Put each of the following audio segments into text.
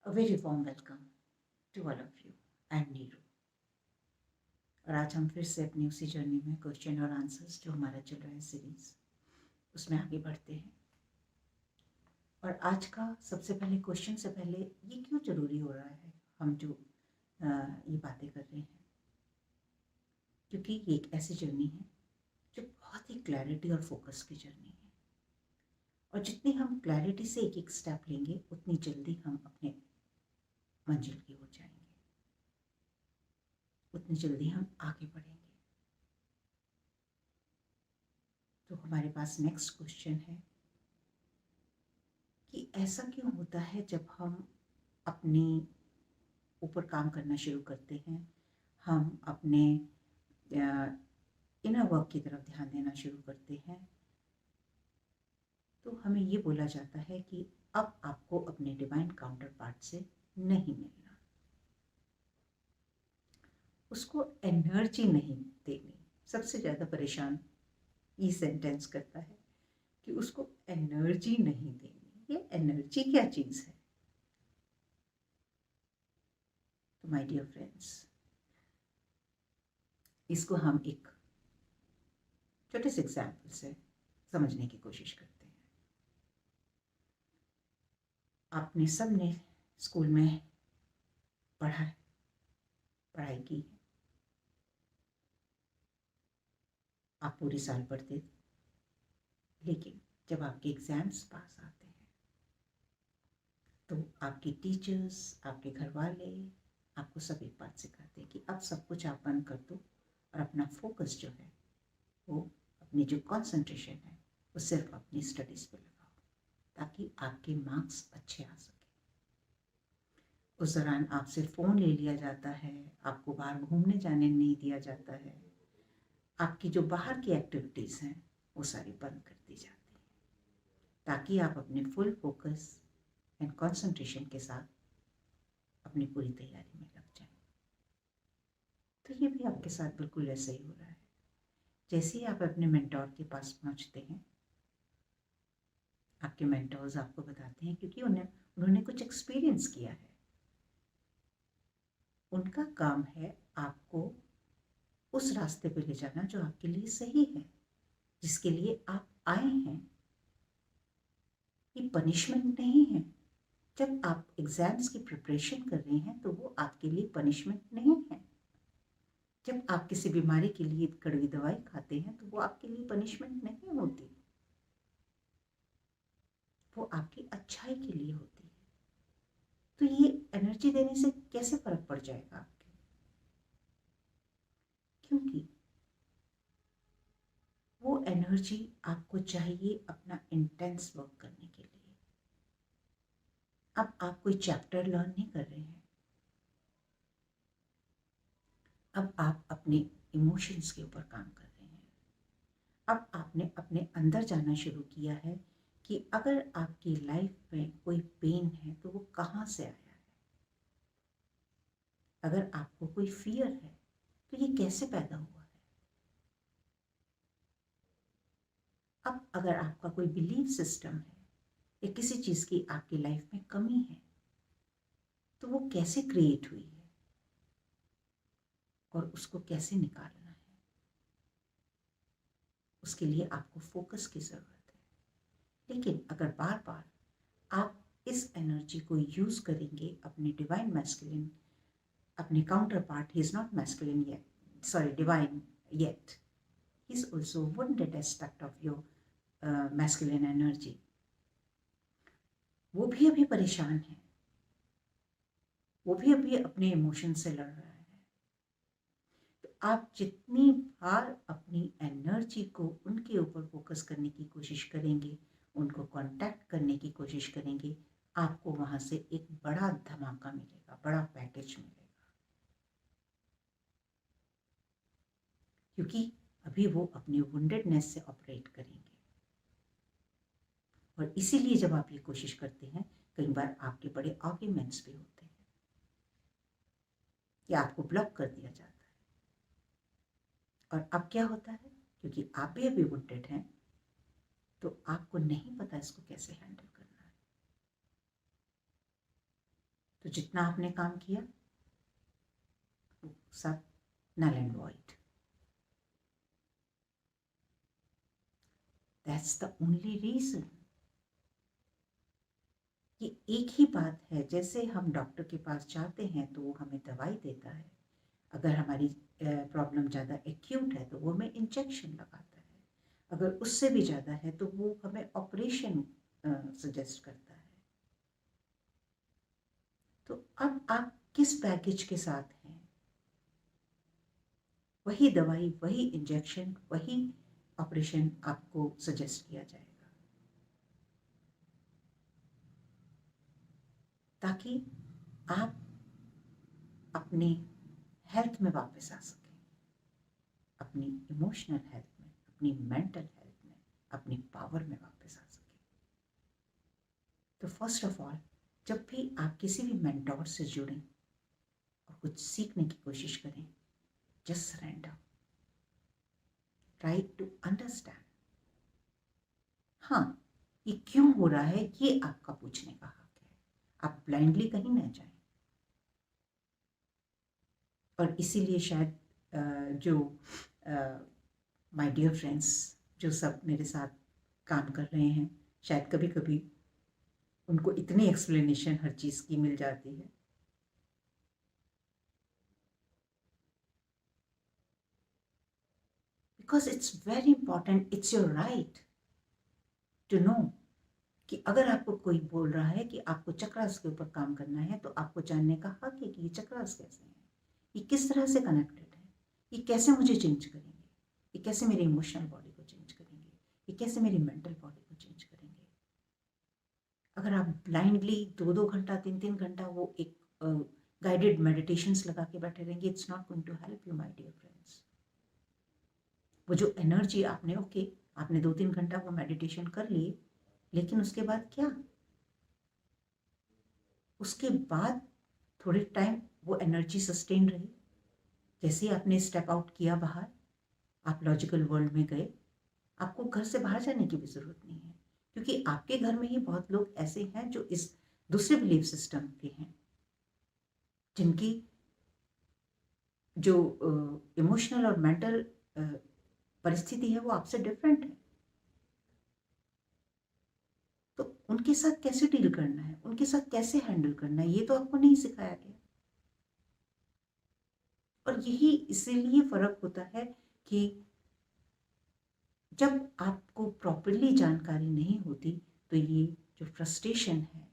A very warm welcome to all of you. I am Neeru और आज हम फिर से अपनी उसी जर्नी में क्वेश्चन और आंसर्स जो हमारा चल रहा है सीरीज उसमें आगे बढ़ते हैं। और आज का सबसे पहले क्वेश्चन से पहले ये क्यों ज़रूरी हो रहा है हम जो ये बातें कर रहे हैं, क्योंकि ये एक ऐसी जर्नी है जो बहुत ही क्लैरिटी और फोकस की जर्नी है। और जितनी हम क्लैरिटी से एक एक स्टेप लेंगे उतनी जल्दी हम अपने मंजिल की ओर जाएंगे, उतनी जल्दी हम आगे बढ़ेंगे। तो हमारे पास नेक्स्ट क्वेश्चन है कि ऐसा क्यों होता है जब हम अपने ऊपर काम करना शुरू करते हैं, हम अपने इनर वर्क की तरफ ध्यान देना शुरू करते हैं, तो हमें ये बोला जाता है कि अब आपको अपने डिवाइन काउंटर पार्ट से नहीं मिलना, उसको एनर्जी नहीं देनी। सबसे ज़्यादा परेशान ये सेंटेंस करता है कि उसको एनर्जी नहीं देनी। ये एनर्जी क्या चीज़ है? तो माय डियर फ्रेंड्स, इसको हम एक छोटे से एग्जाम्पल से समझने की कोशिश करते हैं। आपने सब ने स्कूल में पढ़ाई की, आप पूरे साल पढ़ते, लेकिन जब आपके एग्ज़ाम्स पास आते हैं तो आपके टीचर्स, आपके घर वाले आपको सब एक बात सिखाते हैं कि अब सब कुछ आप बंद कर दो और अपना फोकस जो है वो, अपनी जो कंसंट्रेशन है वो सिर्फ अपनी स्टडीज़ पे लगाओ ताकि आपके मार्क्स अच्छे आ सके। उस दौरान आपसे फ़ोन ले लिया जाता है, आपको बाहर घूमने जाने नहीं दिया जाता है, आपकी जो बाहर की एक्टिविटीज़ हैं वो सारी बंद कर दी जाती हैं ताकि आप अपने फुल फोकस एंड कंसंट्रेशन के साथ अपनी पूरी तैयारी में लग जाएं। तो ये भी आपके साथ बिल्कुल ऐसा ही हो रहा है। जैसे ही आप अपने मेंटोर के पास पहुंचते हैं, आपके मेंटोर्स आपको बताते हैं, क्योंकि उन्होंने कुछ एक्सपीरियंस किया है, उनका काम है आपको उस रास्ते पे ले जाना जो आपके लिए सही है, जिसके लिए आप आए हैं। ये पनिशमेंट नहीं है। जब आप एग्जाम्स की प्रिपरेशन कर रहे हैं तो वो आपके लिए पनिशमेंट नहीं है। जब आप किसी बीमारी के लिए कड़वी दवाई खाते हैं तो वो आपके लिए पनिशमेंट नहीं होती, वो आपकी अच्छाई के लिए होती है। तो ये एनर्जी देने से कैसे फर्क पड़ जाएगा आपके? क्योंकि वो एनर्जी आपको चाहिए अपना इंटेंस वर्क करने के लिए। अब आप कोई चैप्टर लर्न नहीं कर रहे हैं, अब आप अपने इमोशंस के ऊपर काम कर रहे हैं। अब आपने अपने अंदर जाना शुरू किया है कि अगर आपकी लाइफ में कोई पेन है तो वो कहाँ से आया है। अगर आपको कोई फियर है तो ये कैसे पैदा हुआ है। अब अगर आपका कोई बिलीफ सिस्टम है या किसी चीज़ की आपकी लाइफ में कमी है तो वो कैसे क्रिएट हुई है और उसको कैसे निकालना है। उसके लिए आपको फोकस की ज़रूरत है। लेकिन अगर बार बार आप इस एनर्जी को यूज़ करेंगे अपने डिवाइन मैस्कुलिन, अपने counter part, he is not masculine yet, sorry divine yet, he is also wounded aspect of your masculine energy, वो भी अभी परेशान है, वो भी अभी अपने इमोशन से लड़ रहा है। तो आप जितनी बार अपनी एनर्जी को उनके ऊपर फोकस करने की कोशिश करेंगे, उनको कांटेक्ट करने की कोशिश करेंगे, आपको वहां से एक बड़ा धमाका मिलेगा, बड़ा पैकेज मिलेगा। क्योंकि अभी वो अपनी वुंडेडनेस से ऑपरेट करेंगे। और इसीलिए जब आप ये कोशिश करते हैं, कई बार आपके बड़े आर्ग्यूमेंट्स भी होते हैं या आपको ब्लॉक कर दिया जाता है। और अब क्या होता है, क्योंकि आप भी अभी वुंडेड हैं तो आपको नहीं पता इसको कैसे हैंडल करना है। तो जितना आपने काम किया वो सब null and void. That's the only reason. ये एक ही बात है, जैसे हम डॉक्टर के पास जाते हैं तो वो हमें दवाई देता है, अगर हमारी प्रॉब्लम ज़्यादा एक्यूट है तो वो हमें इंजेक्शन लगाता है, अगर उससे भी ज़्यादा है तो वो हमें ऑपरेशन सजेस्ट करता है। तो अब आप किस पैकेज के साथ हैं? वही दवाई, वही इंजेक्शन, वही ऑपरेशन आपको सजेस्ट किया जाएगा, ताकि आप अपने हेल्थ में वापस आ सकें, अपनी इमोशनल हेल्थ में, अपनी मेंटल हेल्थ में, अपनी पावर में वापस आ सकें। तो फर्स्ट ऑफ ऑल, जब भी आप किसी भी मेंटोर से जुड़ें और कुछ सीखने की कोशिश करें, just surrender, try to understand. हाँ, ये क्यों हो रहा है ये आपका पूछने का हक है, आप ब्लाइंडली कहीं ना जाएं। और इसीलिए शायद जो माय डियर फ्रेंड्स जो सब मेरे साथ काम कर रहे हैं, शायद कभी कभी उनको इतनी एक्सप्लेनेशन हर चीज़ की मिल जाती है। Because it's very important, it's your right to know कि अगर आपको कोई बोल रहा है कि आपको चक्रास के ऊपर काम करना है, तो आपको जानने का हक है कि ये चक्रास कैसे हैं, ये किस तरह से कनेक्टेड है, ये कैसे मुझे चेंज करेंगे, ये कैसे मेरी इमोशनल बॉडी को चेंज करेंगे, ये कैसे मेरी मेंटल बॉडी को चेंज करेंगे। अगर आप ब्लाइंडली 2-2 घंटा 3-3 घंटा वो एक गाइडेड मेडिटेशंस लगा के बैठे रहेंगे, it's not going to help you my dear friends. वो जो एनर्जी आपने आपने 2-3 घंटा वो मेडिटेशन कर लिए, लेकिन उसके बाद क्या? उसके बाद थोड़े टाइम वो एनर्जी सस्टेन रही, जैसे ही आपने स्टेप आउट किया बाहर, आप लॉजिकल वर्ल्ड में गए, आपको घर से बाहर जाने की भी ज़रूरत नहीं है, क्योंकि आपके घर में ही बहुत लोग ऐसे हैं जो इस दूसरे बिलीफ सिस्टम के हैं, जिनकी जो इमोशनल और मेंटल परिस्थिति है वो आपसे डिफरेंट है। तो उनके साथ कैसे डील करना है, उनके साथ कैसे हैंडल करना है, ये तो आपको नहीं सिखाया गया। और यही इसीलिए फर्क होता है कि जब आपको प्रॉपरली जानकारी नहीं होती तो ये जो फ्रस्ट्रेशन है,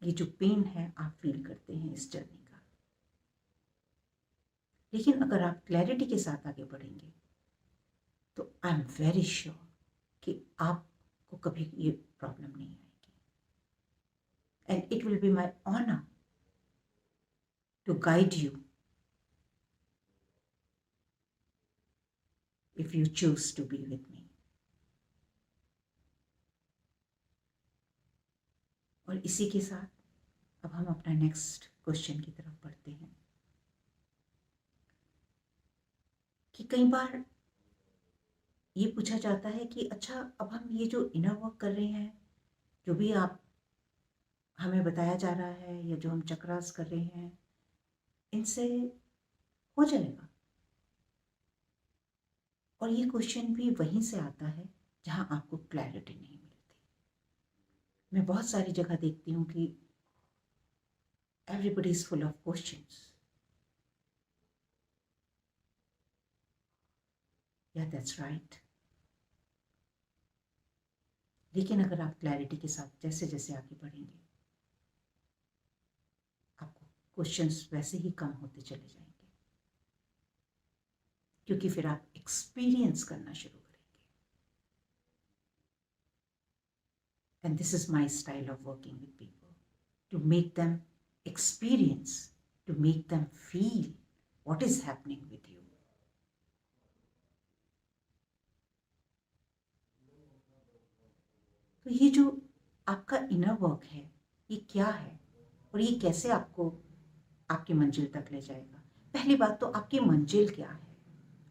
ये जो पेन है, आप फील करते हैं इस जर्नी का। लेकिन अगर आप क्लैरिटी के साथ आगे बढ़ेंगे तो आई एम वेरी श्योर कि आपको कभी ये प्रॉब्लम नहीं आएगी। And it will be my honour to guide you if you choose to be with me. और इसी के साथ अब हम अपना नेक्स्ट क्वेश्चन की तरफ बढ़ते हैं कि कई बार ये पूछा जाता है कि अच्छा, अब हम ये जो इनर वर्क कर रहे हैं, जो भी आप हमें बताया जा रहा है या जो हम चक्रास कर रहे हैं, इनसे हो जाएगा? और ये क्वेश्चन भी वहीं से आता है जहां आपको क्लैरिटी नहीं मिलती। मैं बहुत सारी जगह देखती हूँ कि everybody is full of questions. Yeah, that's right. लेकिन अगर आप क्लैरिटी के साथ जैसे जैसे आगे बढ़ेंगे, आपको क्वेश्चंस वैसे ही कम होते चले जाएंगे, क्योंकि फिर आप एक्सपीरियंस करना शुरू करेंगे। And this is my style of working with people, to make them experience, to make them feel what is happening with you. तो ये जो आपका इनर वर्क है, ये क्या है और ये कैसे आपको आपकी मंजिल तक ले जाएगा? पहली बात तो आपकी मंजिल क्या है,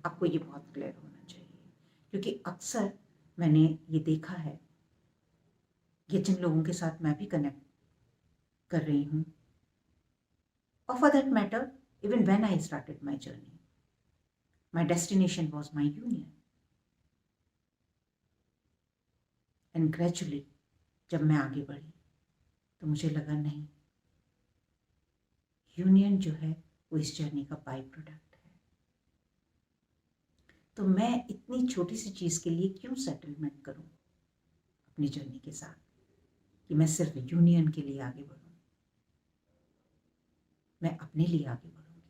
आपको ये बहुत क्लियर होना चाहिए, क्योंकि अक्सर मैंने ये देखा है, ये जिन लोगों के साथ मैं भी कनेक्ट कर रही हूँ, or for that matter, even when I started my journey, my destination was my union. And gradually, जब मैं आगे बढ़ी तो मुझे लगा नहीं, यूनियन जो है वो इस जर्नी का बाई प्रोडक्ट है। तो मैं इतनी छोटी सी चीज़ के लिए क्यों सेटलमेंट करूं अपनी जर्नी के साथ, कि मैं सिर्फ यूनियन के लिए आगे बढ़ूं। मैं अपने लिए आगे बढ़ूंगी,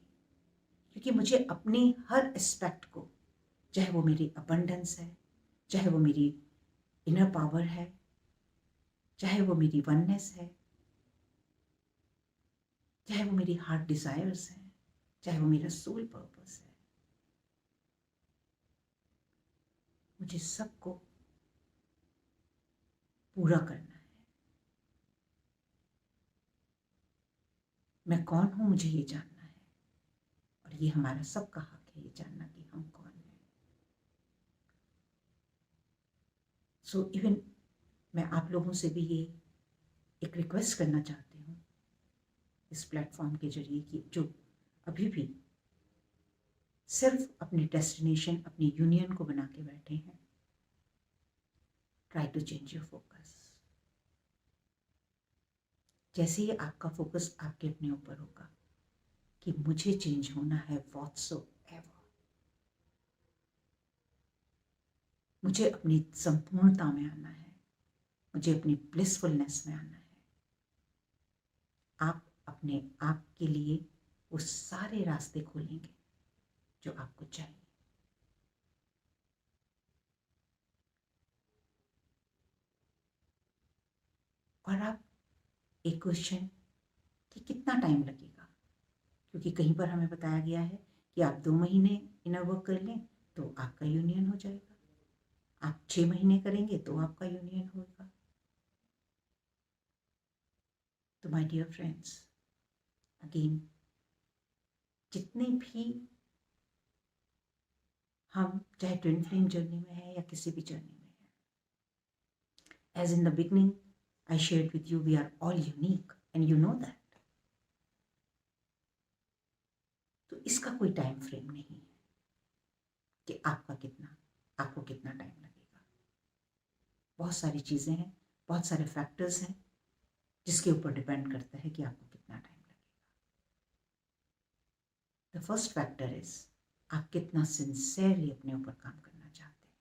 क्योंकि मुझे अपनी हर एस्पेक्ट को, चाहे वो मेरी अबंडेंस है, चाहे वो मेरी इनर पावर है, चाहे वो मेरी वननेस है, चाहे वो मेरी हार्ट डिजायर्स हैं, चाहे वो मेरा सोल पर्पस है, मुझे सबको पूरा करना है। मैं कौन हूं मुझे ये जानना है, और ये हमारा सबका हक है ये जानना कि हम कौन हैं। सो इवन मैं आप लोगों से भी ये एक रिक्वेस्ट करना चाहती हूँ इस प्लेटफॉर्म के जरिए, कि जो अभी भी सिर्फ अपनी डेस्टिनेशन, अपनी यूनियन को बना के बैठे हैं, try to change your focus. जैसे ही आपका फोकस आपके अपने ऊपर होगा कि मुझे चेंज होना है व्हाटसोएवर, मुझे अपनी संपूर्णता में आना है, मुझे अपनी ब्लिसफुलनेस में आना है, आप अपने आप के लिए वो सारे रास्ते खोलेंगे जो आपको चाहिए। और आप एक क्वेश्चन कि कितना टाइम लगेगा, क्योंकि कहीं पर हमें बताया गया है कि आप 2 महीने इनर वर्क कर लें तो आपका यूनियन हो जाएगा, आप 6 महीने करेंगे तो आपका यूनियन होगा। तो माय डियर फ्रेंड्स, अगेन, जितने भी हम चाहे ट्विन फ्लेम जर्नी में है या किसी भी जर्नी में है, as in the beginning I shared with you, we are all unique and you know that. तो इसका कोई टाइम फ्रेम नहीं है कि आपको कितना टाइम लगेगा। बहुत सारी चीज़ें हैं, बहुत सारे फैक्टर्स हैं जिसके ऊपर डिपेंड करता है कि आपको कितना टाइम लगेगा। द फर्स्ट फैक्टर इज आप कितना सिंसियरली अपने ऊपर काम करना चाहते हैं।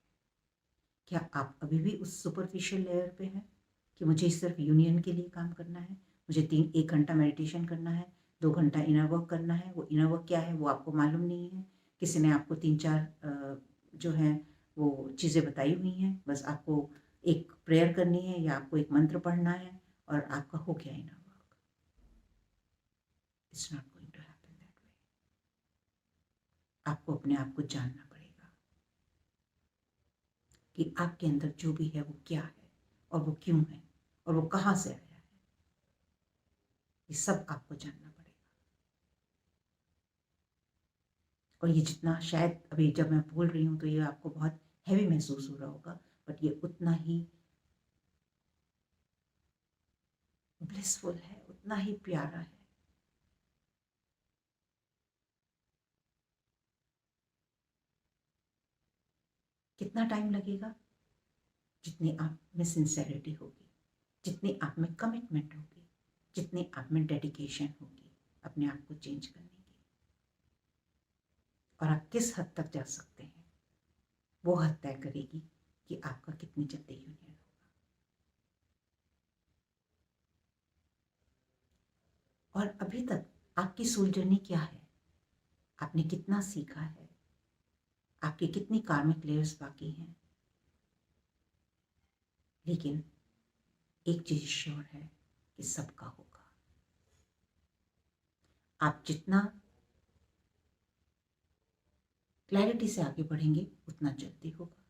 क्या आप अभी भी उस सुपरफिशियल लेयर पे हैं कि मुझे सिर्फ यूनियन के लिए काम करना है, मुझे 1 घंटा मेडिटेशन करना है, 2 घंटा इनर वर्क करना है। वो इनर वर्क क्या है वो आपको मालूम नहीं है, किसी ने आपको 3-4 जो है वो चीज़ें बताई हुई हैं, बस आपको एक प्रेयर करनी है या आपको एक मंत्र पढ़ना है और आपका हो गया inner work. It's not going to happen that way. आपको अपने आप को जानना पड़ेगा कि आपके अंदर जो भी है वो क्या है और वो क्यों है और वो कहाँ से आया है। ये सब आपको जानना पड़ेगा। और ये जितना, शायद अभी जब मैं बोल रही हूँ तो ये आपको बहुत हैवी महसूस हो रहा होगा, बट ये उतना ही ब्लिसफुल है, उतना ही प्यारा है। कितना टाइम लगेगा? जितनी आप में सिंसेरिटी होगी, जितनी आप में कमिटमेंट होगी, जितनी आप में डेडिकेशन होगी अपने आप को चेंज करने की, और आप किस हद तक जा सकते हैं वो हद तय करेगी कि आपका कितनी जल्दी यूनियन होगा। और अभी तक आपकी सोल जर्नी क्या है, आपने कितना सीखा है, आपकी कितनी कार्मिक लेयर्स बाकी हैं। लेकिन एक चीज श्योर है कि सबका होगा। आप जितना क्लैरिटी से आगे बढ़ेंगे उतना जल्दी होगा।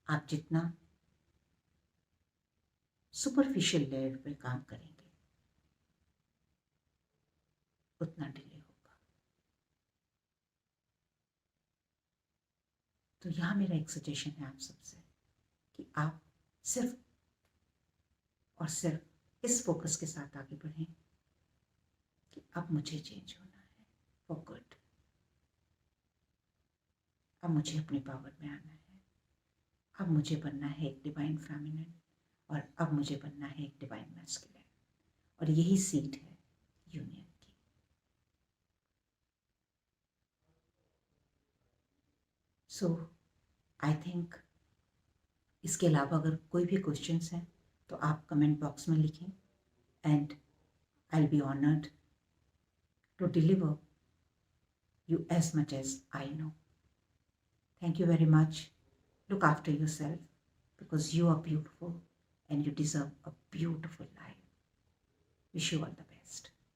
आप जितना सुपरफिशियल लेयर पे काम करेंगे उतना डिले होगा। तो यहाँ मेरा एक सजेशन है आप सबसे कि आप सिर्फ और सिर्फ इस फोकस के साथ आगे बढ़ें कि अब मुझे चेंज होना है फॉर गुड। अब मुझे अपनी पावर में आना है। अब मुझे बनना है एक डिवाइन फेमिनिन, और अब मुझे बनना है एक डिवाइन मैस्कुलिन। और यही सीड है यूनियन की। सो आई थिंक इसके अलावा अगर कोई भी क्वेश्चंस हैं तो आप कमेंट बॉक्स में लिखें, and I will be honoured to deliver you as much as I know. Thank you very much. Look after yourself, because you are beautiful and you deserve a beautiful life. Wish you all the best.